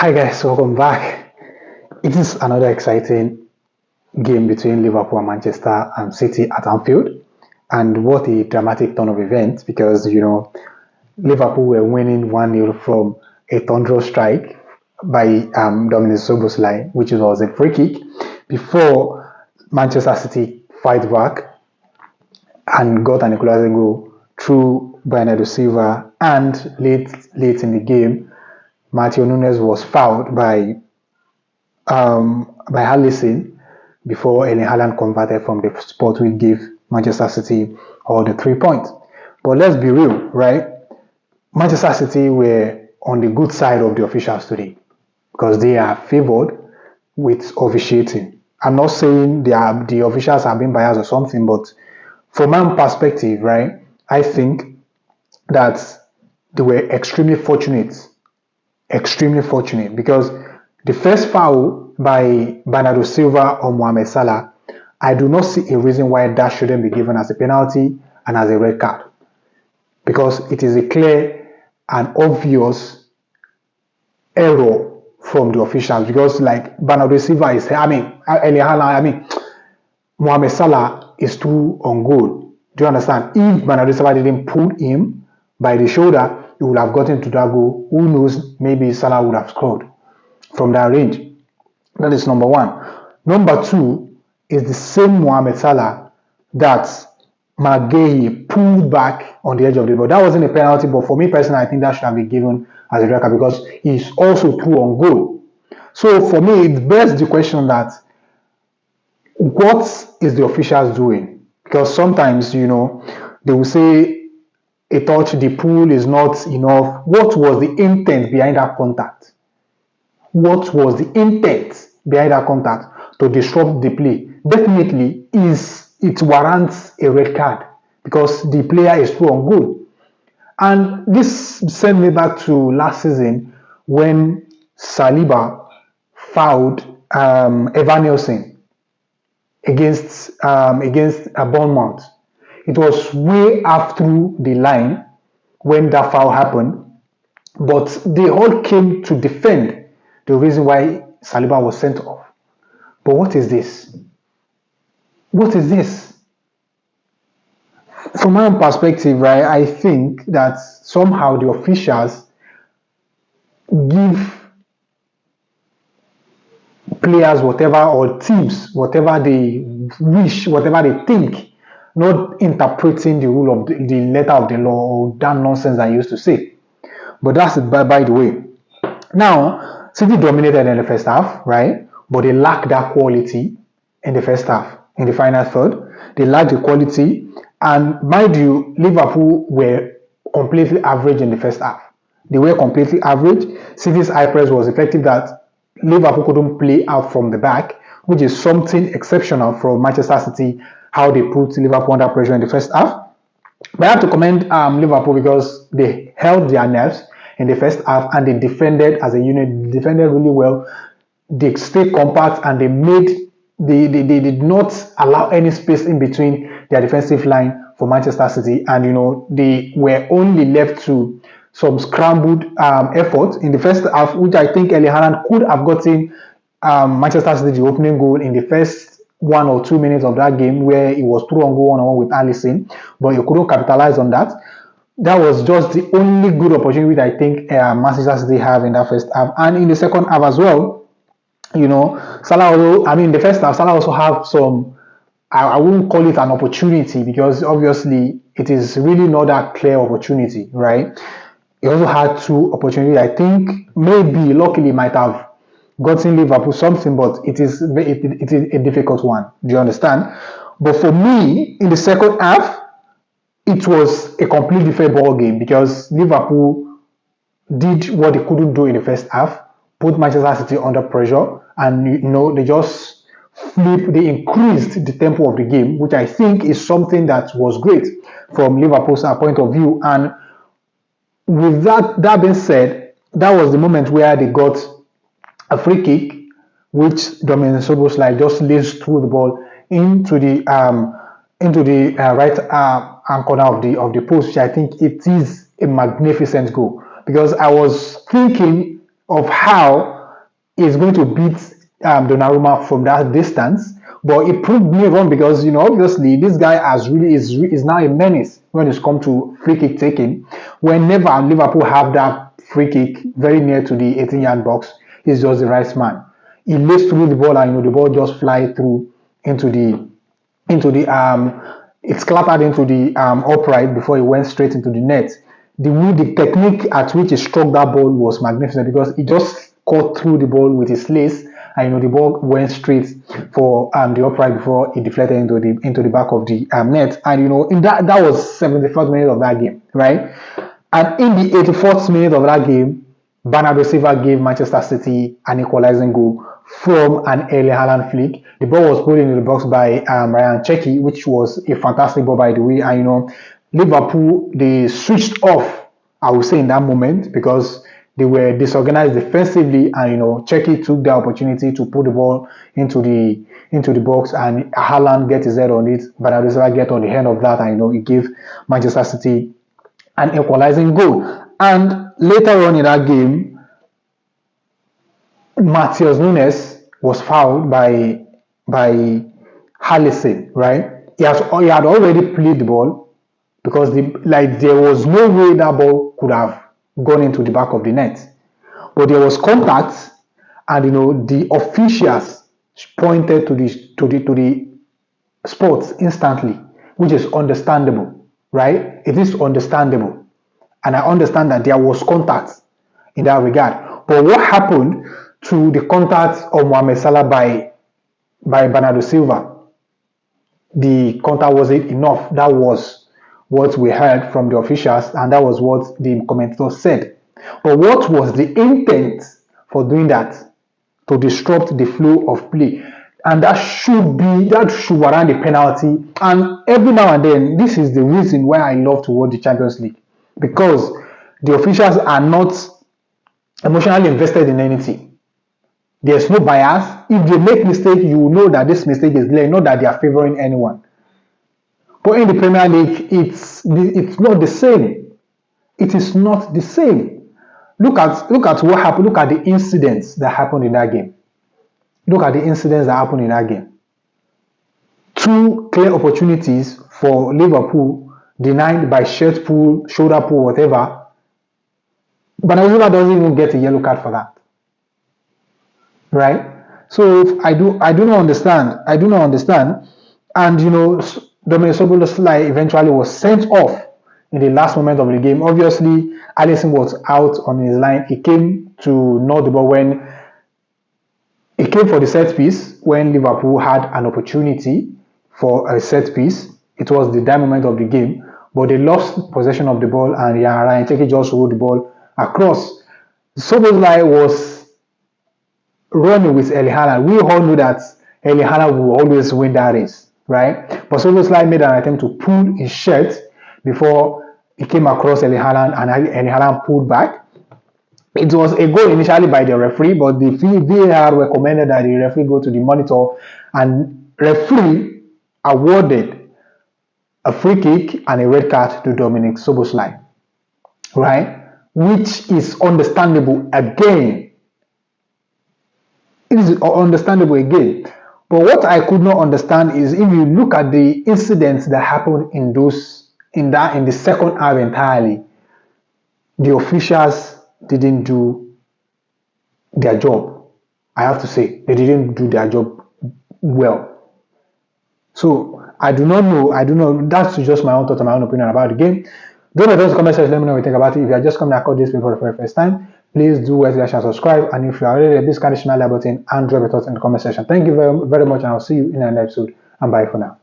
Hi guys, welcome back. It is another exciting game between Liverpool and Manchester City at Anfield. And what a dramatic turn of events because Liverpool were winning 1-0 from a thunderous strike by Dominic Szoboszlai, which was a free kick, before Manchester City fight back and got an equalizing goal through Bernardo Silva, and late in the game Matthew Nunes was fouled by Haaland before Haaland converted from the spot, which gave Manchester City all the 3 points. But let's be real, right? Manchester City were on the good side of the officials today because they are favoured with officiating. I'm not saying the officials have been biased or something, but from my own perspective, right, I think that they were extremely fortunate because the first foul by Bernardo Silva or Mohamed Salah, I do not see a reason why that shouldn't be given as a penalty and as a red card, because it is a clear and obvious error from the officials. Because like Bernardo Silva is, Mohamed Salah is too on goal. Do you understand? If Bernardo Silva didn't pull him by the shoulder, he would have gotten to that goal. Who knows? Maybe Salah would have scored from that range. That is number one. Number two is the same Mohamed Salah that Maguire pulled back on the edge of the ball. That wasn't a penalty, but for me personally, I think that should have been given as a red card because he's also too on goal. So for me, it begs the question that what is the officials doing? Because sometimes, they will say a touch, the pull is not enough. What was the intent behind that contact? What was the intent behind that contact to disrupt the play? Definitely, it warrants a red card because the player is too on goal. And this sent me back to last season when Saliba fouled Evan Nielsen against Bournemouth. It was way after the line when that foul happened, but they all came to defend the reason why Saliba was sent off. But what is this? What is this? From my own perspective, right, I think that somehow the officials give players whatever, or teams whatever they wish, whatever they think, not interpreting the rule of the letter of the law or that nonsense I used to say. But that's it by the way. Now, City dominated in the first half, right? But they lacked that quality in the first half. In the final third, they lacked the quality. And mind you, Liverpool were completely average in the first half. They were completely average. City's high press was effective that Liverpool couldn't play out from the back, which is something exceptional from Manchester City, how they put Liverpool under pressure in the first half. But I have to commend Liverpool because they held their nerves in the first half and they defended as a unit, defended really well. They stayed compact and they did not allow any space in between their defensive line for Manchester City, and they were only left to some scrambled effort in the first half, which I think Haaland could have gotten Manchester City the opening goal in the first 1 or 2 minutes of that game, where he was through on goal one-on-one with Alisson, but he couldn't capitalize on that. That was just the only good opportunity I think Manchester City have in that first half. And in the second half as well, Salah also, in the first half, Salah also have some, I wouldn't call it an opportunity because obviously it is really not that clear opportunity, right? He also had two opportunities. I think maybe luckily might have gotten Liverpool something, but it is a difficult one. Do you understand? But for me, in the second half, it was a completely different ball game because Liverpool did what they couldn't do in the first half, put Manchester City under pressure, and they just they increased the tempo of the game, which I think is something that was great from Liverpool's point of view. And with that being said, that was the moment where they got a free kick, which Dominic Szoboszlai just laced through the ball into the right hand corner of the post, which I think it is a magnificent goal. Because I was thinking, of how he's going to beat Donnarumma from that distance. But it proved me wrong because obviously this guy is now a menace when it's come to free kick taking. Whenever Liverpool have that free kick very near to the 18-yard box, he's just the right man. He lays through the ball and the ball just fly through into the it's clattered into the upright before it went straight into the net. The technique at which he struck that ball was magnificent because he just cut through the ball with his lace, and the ball went straight for the upright before it deflected into the back of the net. And in that was 71st minute of that game, right? And in the 84th minute of that game, Bernardo Silva gave Manchester City an equalizing goal from an early Haaland flick. The ball was put into the box by Ryan Cherki, which was a fantastic ball, by the way. And Liverpool, they switched off, I would say, in that moment because they were disorganized defensively, and Cherki took the opportunity to put the ball into the box, and Haaland get his head on it. Bernardo Silva get on the hand of that, and it gave Manchester City an equalizing goal. And later on in that game, Matheus Nunes was fouled by Haaland, right? He had already played the ball because there was no way that ball could have gone into the back of the net. But there was contact, and the officials pointed to the spot instantly, which is understandable, right? It is understandable. And I understand that there was contact in that regard. But what happened to the contact of Mohamed Salah by Bernardo Silva? The contact wasn't enough. That was what we heard from the officials, and that was what the commentators said. But what was the intent for doing that? To disrupt the flow of play. And that should warrant a penalty. And every now and then, this is the reason why I love to watch the Champions League. Because the officials are not emotionally invested in anything. There's no bias. If they make mistake, you know that this mistake is clear, not that they are favoring anyone. But in the Premier League, it's not the same. It is not the same. Look at what happened. Look at the incidents that happened in that game. Look at the incidents that happened in that game. Two clear opportunities for Liverpool denied by shirt pull, shoulder pull, whatever. But Silva doesn't even get a yellow card for that. Right? So I do not understand. And Dominic Szoboszlai eventually was sent off in the last moment of the game. Obviously, Alisson was out on his line. He came to know the ball when he came for the set piece when Liverpool had an opportunity for a set piece. It was the dying moment of the game, but they lost possession of the ball, and Ryan Cherki just rolled the ball across. Szoboszlai was running with Haaland. We all knew that Haaland will always win that race, right? But Szoboszlai made an attempt to pull his shirt before he came across Haaland, and Haaland pulled back. It was a goal initially by the referee, but the VAR recommended that the referee go to the monitor, and referee awarded a free kick and a red card to Dominic Szoboszlai, right? Which is understandable again. It is understandable again. But what I could not understand is if you look at the incidents that happened in the second half entirely, the officials didn't do their job. I have to say, they didn't do their job well. So I do not know. That's just my own thoughts and my own opinion about the game. Don't forget to comment section, let me know what you think about it. If you are just coming across this for the very first time, please do like and subscribe. And if you are already please click the like button and drop your thoughts in the comment section. Thank you very, very much, and I'll see you in another episode. And bye for now.